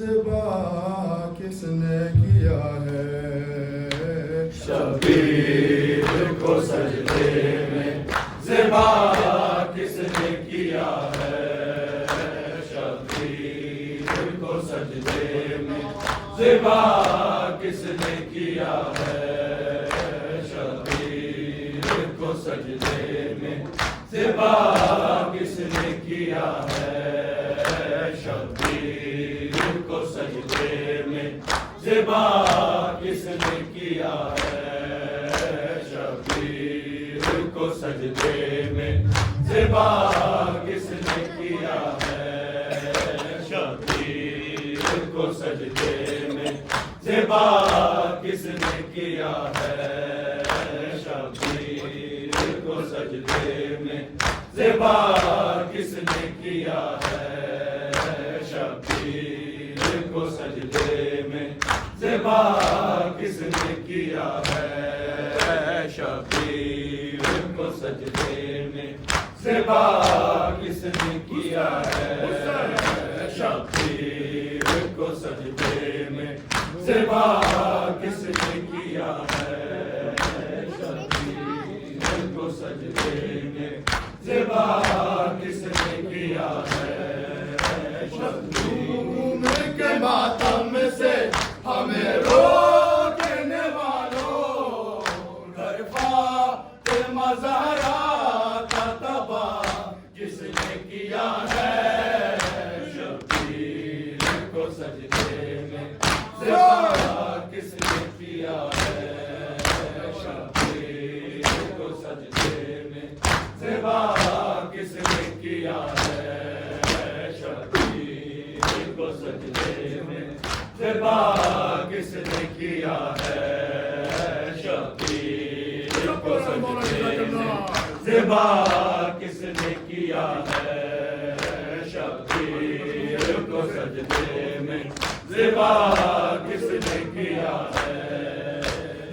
ज़िबा किसने किया है? शबीर को सजदे में ज़िबा किसने किया है? शबीर को सजदे में ज़िबा किसने किया है? शबीर को सजदे में ज़िबा किसने किया है? शबीर को सजदे में ज़िबा किसने किया है? शबीर को सजदे में ज़िबा किसने किया है? शबीर को सजदे में ज़िबा किसने किया है? शबीर को सजदे में ज़िबा किसने किया है? शबीर को सजदे में ज़िबा किसने किया है? शबीर को सजदे में ज़िबा किसने किया है? शबीर को सजदे में ज़िबा किसने किया है? शबीर को सजदे में ज़िबा किसने किया है? झूम के मातम से हमें रोकने वालों, घर फातिमा ज़हरा का तबाह किसने किया है? शबीर को सजदे में ज़िबा किसने किया है? शबीर को सजदे में ज़िबा किसने किया है? शबीर को सजदे में ज़िबा किसने किया है? शबीर को सजदे में ज़िबा किसने किया है? शबीर को सजदे में ज़िबा किसने किया है?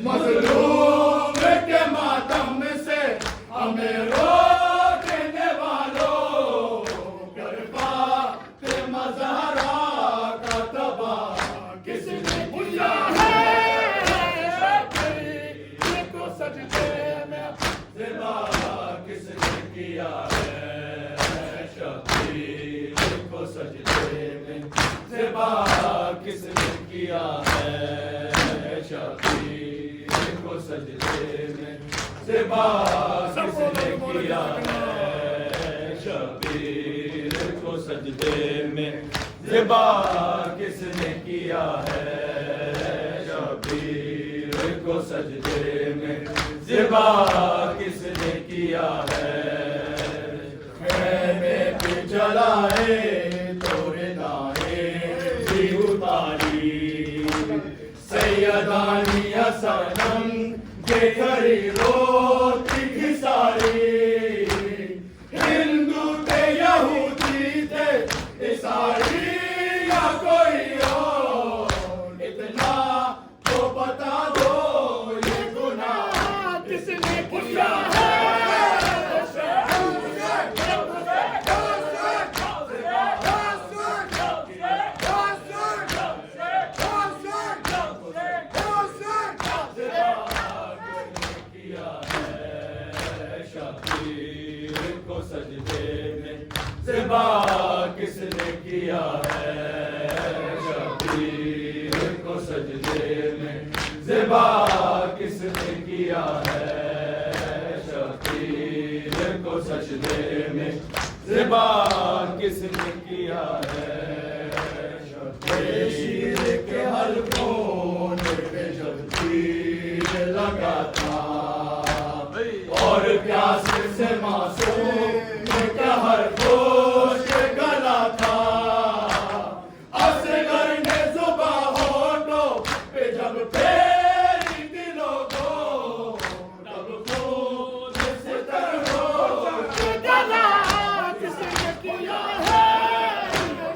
मज़लूम के मातम से हमें रोकने वालों, घर फातिमा ज़हरा का तबाह किसने किया है? शबीर को सजदे में ज़िबा किसने किया है? शबीर को सजदे में ज़िबा किसने किया है? शबीर को सजदे में ज़िबा किसने किया है? शबीर को सजदे में ज़िबा किसने किया है? शबीर को सजदे में ज़िबा किसने किया है? खैमे पे जलाए तोरे दाए भी उतारी सैयदानी सनम के घरी रोती घिसारी। हिंदू थे यहूदी थे ईसाई या कोई और, इतना तो बता दो ये गुनाह किसने किया है? शबीर को सजदे में ज़िबा किसने किया है? शबीर को सजदे में ज़िबा किसने किया है? शबीर को सजदे में ज़िबा किसने किया है? शीर के हलकों पे जब तीर लगा था और प्यास से मासूम का हर गोश गला था। असगर ने ज़ुबां होठों पे जब फेरी दिलों को, तब खून से तर हो गला किसने किया है?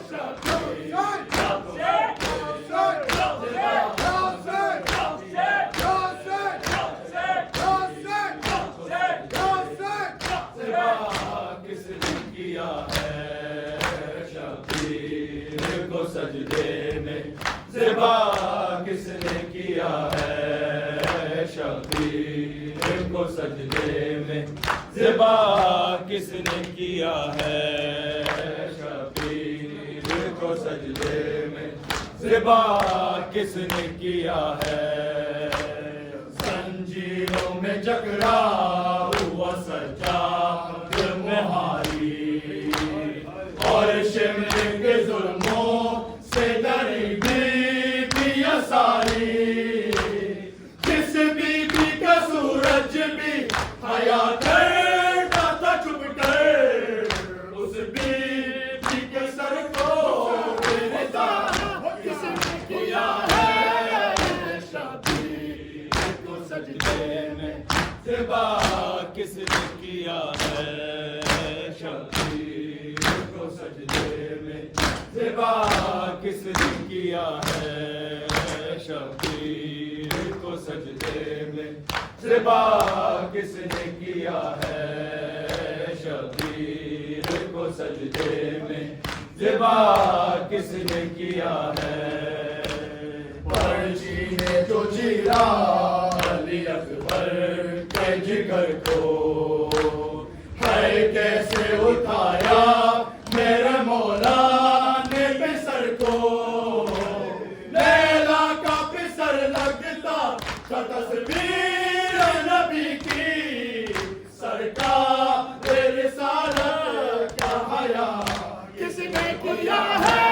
शबीर में ज़िबा किसने किया है शबीर को सजदे में ज़िबा किसने किया है शबीर को सजदे में ज़िबा किसने किया है जंजीरों में जकड़ा हुआ सज्जाद मुहारी और शिमले के जुल्मों से डरी बीबियां सारी जिस बीबी का सूरज भी हया करता था छुप कर उस बीबी के सर को किसने किया है शबीर को सजदे में ज़िबा किसने किया है शबीर को सजदे में ज़िबा किसने किया है शबीर को सजदे में ज़िबा किसने किया है शबीर को सजदे में ज़िबा किसने किया है पर्ची ने जो चीरा अली अकबर के जिगर को है कैसे उठाया मेरे मौला ने पिसर को लैला का पिसर लगता था तस्वीर नबी की सरकार रिसालत का हया किसने किया है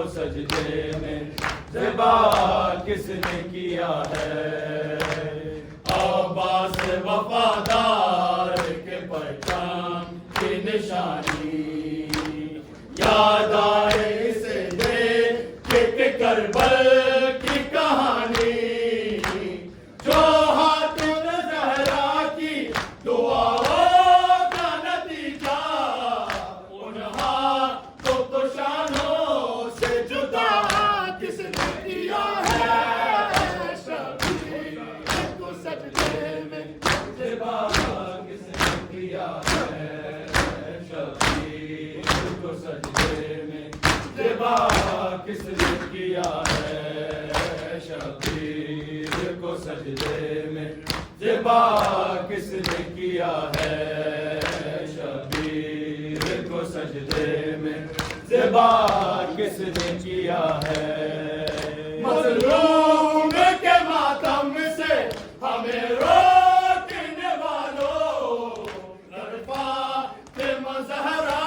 सजदे में ज़िबा किसने किया है अब्बास वफादार के पहचान की निशानी याद आए इसे देख के करबल की कहानी जो हाथों ज़हरा की दुआओं का नतीजा उन हाथों तो शानों से जुदा किसने किया है शबीर को सजदे में ज़िबा किसने किया है शबीर को सजदे में ज़िबा किसने किया है शबीर को सजदे में ज़िबा किसने किया है शबीर को सजदे में ज़िबा किसने किया है मज़लूम के मातम से हमें रोकने वालों लड़पा के मज़हरा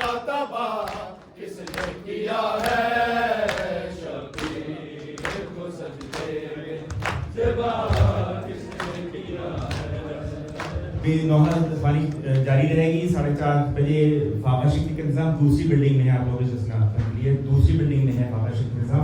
का तबा किसने किया है शबीर को सजदे में ज़िबा किसने किया है नॉर्मल हमारी जारी रहेगी 4:30 बजे फाफा शिफ्ट का इंतजाम दूसरी बिल्डिंग में है आप लोगों के लिए दूसरी बिल्डिंग में है फाफा शिफ्ट का इंतजाम